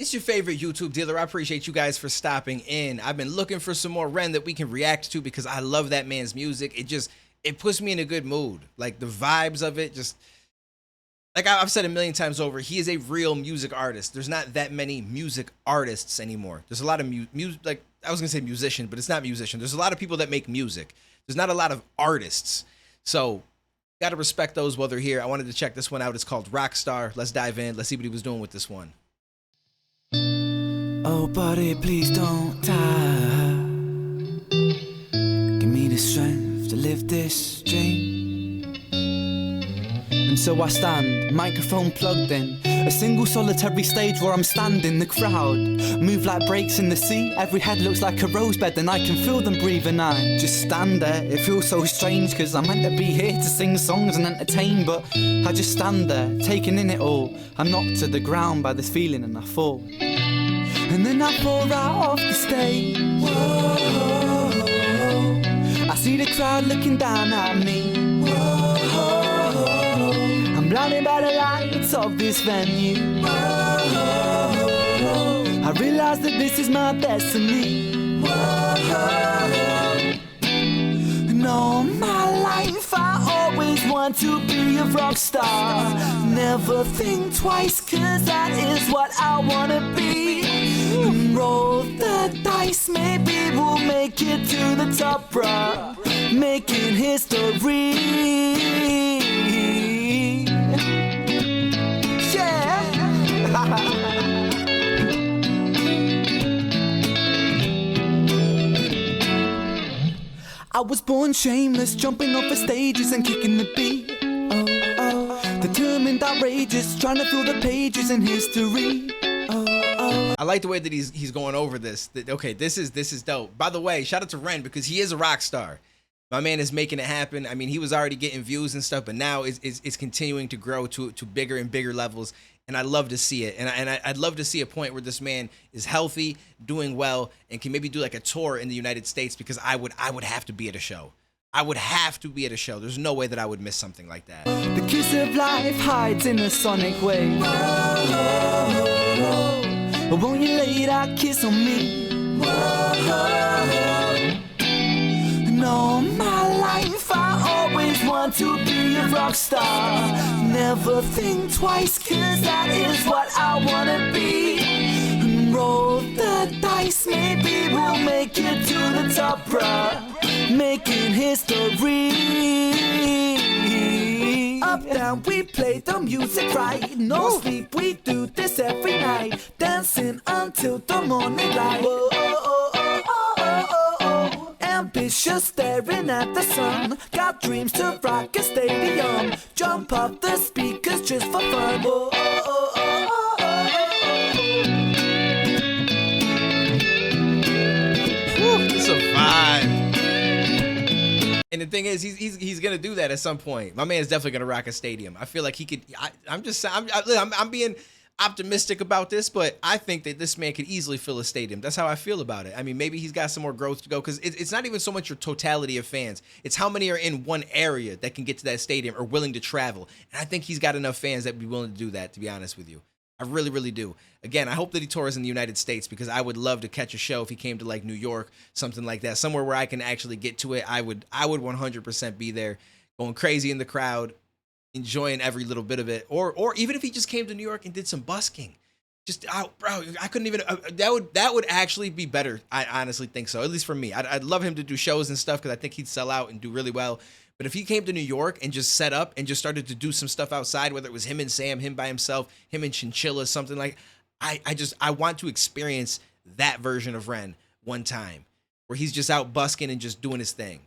It's your favorite YouTube dealer. I appreciate you guys for stopping in. I've been looking for some more Ren that we can react to because I love that man's music. It puts me in a good mood. Like the vibes of it, just like I've said a million times over, he is a real music artist. There's not that many music artists anymore. There's a lot of music, like I was gonna say musician, but it's not musician. There's a lot of people that make music. There's not a lot of artists. So gotta respect those while they're here. I wanted to check this one out. It's called Rockstar. Let's dive in. Let's see what he was doing with this one. Oh, buddy, please don't die. Give me the strength to live this dream. And so I stand, microphone plugged in, a single solitary stage where I'm standing. The crowd move like breaks in the sea. Every head looks like a rosebed and I can feel them breathe. And I just stand there. It feels so strange cause I'm meant to be here to sing songs and entertain, but I just stand there, taking in it all. I'm knocked to the ground by this feeling and I fall. And then I fall right off the stage. Whoa. I see the crowd looking down at me. Whoa. I'm blinded by the lights of this venue. Whoa. I realize that this is my destiny. Whoa. And all my life I always want to be a rock star. Never think twice cause that is what I wanna be. Roll the dice, maybe we'll make it to the top, bro. Making history. Yeah. I was born shameless, jumping off the stages and kicking the beat. Oh, oh. Determined, outrageous, trying to fill the pages in history. I like the way that he's going over this. Okay, this is dope. By the way, shout out to Ren because he is a rock star. My man is making it happen. I mean, he was already getting views and stuff, but now it's continuing to grow to bigger and bigger levels. And I love to see it. And I'd love to see a point where this man is healthy, doing well, and can maybe do like a tour in the United States because I would have to be at a show. I would have to be at a show. There's no way that I would miss something like that. The kiss of life hides in a sonic way. But won't you lay that kiss on me? And all my life I always want to be a rock star. Never think twice cause that is what I wanna be. And roll the dice, maybe we'll make it to the top, bruh. Making history. Up, down, we play the music right. No sleep, we do this every night. Dancing until the morning light. Whoa, oh, oh, oh, oh, oh, oh. Ambitious, staring at the sun. Got dreams to rock a stadium. Jump up the speakers just for fun. Whoa, oh, oh, oh, oh, oh. It's a vibe. And the thing is, he's gonna do that at some point. My man's definitely gonna rock a stadium. I feel like he could. I'm being optimistic about this, but I think that this man could easily fill a stadium. That's how I feel about it. I mean, maybe he's got some more growth to go because it's not even so much your totality of fans. It's how many are in one area that can get to that stadium or willing to travel. And I think he's got enough fans that would be willing to do that. To be honest with you, I really, really do. Again, I hope that he tours in the United States because I would love to catch a show if he came to like New York, something like that, somewhere where I can actually get to it. I would 100% be there, going crazy in the crowd, enjoying every little bit of it. Or even if he just came to New York and did some busking, just bro, I couldn't even. That would actually be better. I honestly think so. At least for me, I'd love him to do shows and stuff because I think he'd sell out and do really well. But if he came to New York and just set up and just started to do some stuff outside, whether it was him and Sam, him by himself, him and Chinchilla, something like, I want to experience that version of Ren one time where he's just out busking and just doing his thing.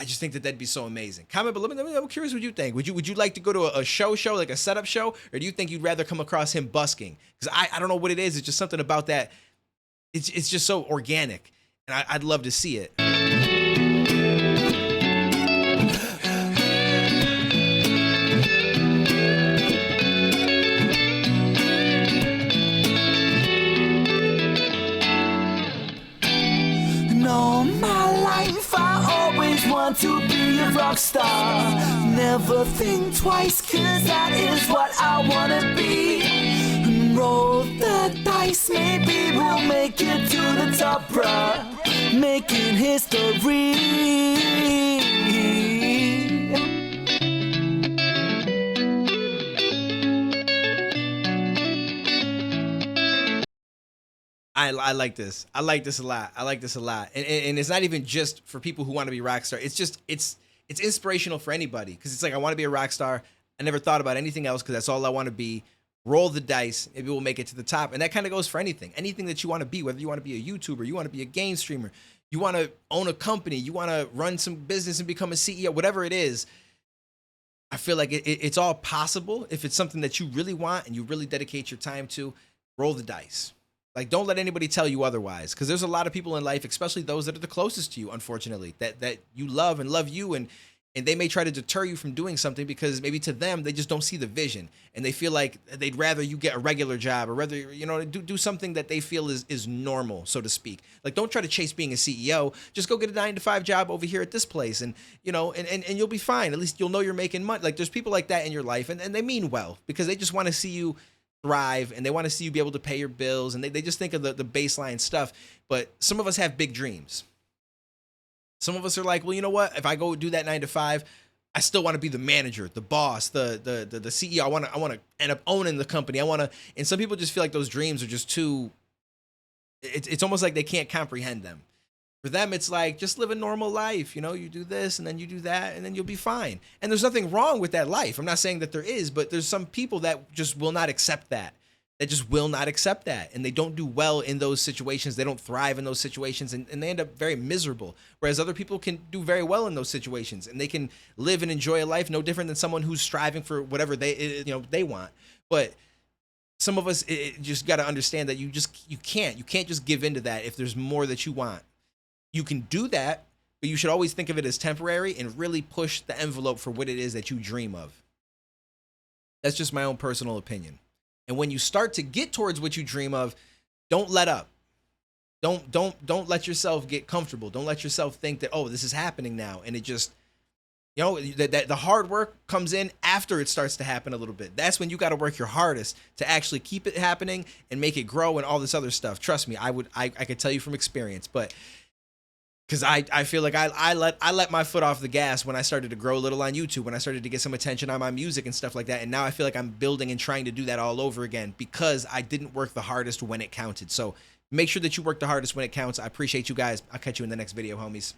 I just think that that'd be so amazing. Comment below. I'm curious what you think. Would you like to go to a show like a setup show, or do you think you'd rather come across him busking? Because I don't know what it is. It's just something about that. It's just so organic, and I'd love to see it. To be a rock star. Never think twice cause that is what I wanna be. And roll the dice. dice. Maybe we'll make it to the top, bruh. Making history. I like this. I like this a lot. I like this a lot. And it's not even just for people who want to be Rockstar. It's just it's inspirational for anybody, because it's like, I want to be a Rockstar. I never thought about anything else because that's all I want to be. Roll the dice. Maybe we'll make it to the top. And that kind of goes for anything. Anything that you want to be, whether you want to be a YouTuber, you want to be a game streamer, you want to own a company, you want to run some business and become a CEO, whatever it is. I feel like it's all possible if it's something that you really want and you really dedicate your time to. Roll the dice. Like, don't let anybody tell you otherwise, because there's a lot of people in life, especially those that are the closest to you, unfortunately, that you love and love you, and they may try to deter you from doing something because maybe to them they just don't see the vision, and they feel like they'd rather you get a regular job, or rather, you know, do something that they feel is normal, so to speak. Like, don't try to chase being a CEO. Just go get a 9-to-5 job over here at this place, and you know, and you'll be fine. At least you'll know you're making money. Like, there's people like that in your life, and they mean well, because they just want to see you thrive, and they want to see you be able to pay your bills, and they just think of the baseline stuff. But some of us have big dreams. Some of us are like, well, you know what? If I go do that 9-to-5, I still want to be the manager, the boss, the CEO. I want to end up owning the company. And some people just feel like those dreams are just too. It's almost like they can't comprehend them. For them, it's like, just live a normal life. You know, you do this and then you do that and then you'll be fine. And there's nothing wrong with that life. I'm not saying that there is, but there's some people that just will not accept that. That just will not accept that. And they don't do well in those situations. They don't thrive in those situations, and they end up very miserable. Whereas other people can do very well in those situations, and they can live and enjoy a life no different than someone who's striving for whatever they want. But some of us just got to understand that you can't just give into that if there's more that you want. You can do that, but you should always think of it as temporary and really push the envelope for what it is that you dream of. That's just my own personal opinion. And when you start to get towards what you dream of, don't let up. Don't let yourself get comfortable. Don't let yourself think that, oh, this is happening now. And it just, you know, that the hard work comes in after it starts to happen a little bit. That's when you got to work your hardest to actually keep it happening and make it grow and all this other stuff. Trust me, I could tell you from experience, but because I feel like I let my foot off the gas when I started to grow a little on YouTube, when I started to get some attention on my music and stuff like that. And now I feel like I'm building and trying to do that all over again because I didn't work the hardest when it counted. So make sure that you work the hardest when it counts. I appreciate you guys. I'll catch you in the next video, homies.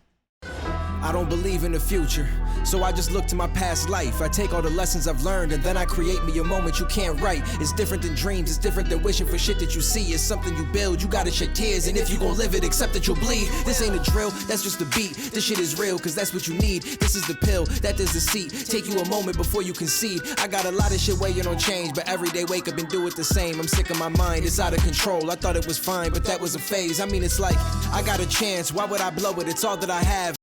I don't believe in the future, so I just look to my past life. I take all the lessons I've learned and then I create me a moment you can't write. It's different than dreams, it's different than wishing for shit that you see. It's something you build, you gotta shed tears, and if you gon' live it, accept that you'll bleed. This ain't a drill, that's just a beat. This shit is real, cause that's what you need. This is the pill, that is the seat. Take you a moment before you concede. I got a lot of shit waiting on change, but every day wake up and do it the same. I'm sick of my mind, it's out of control. I thought it was fine, but that was a phase. I mean, it's like, I got a chance, why would I blow it? It's all that I have.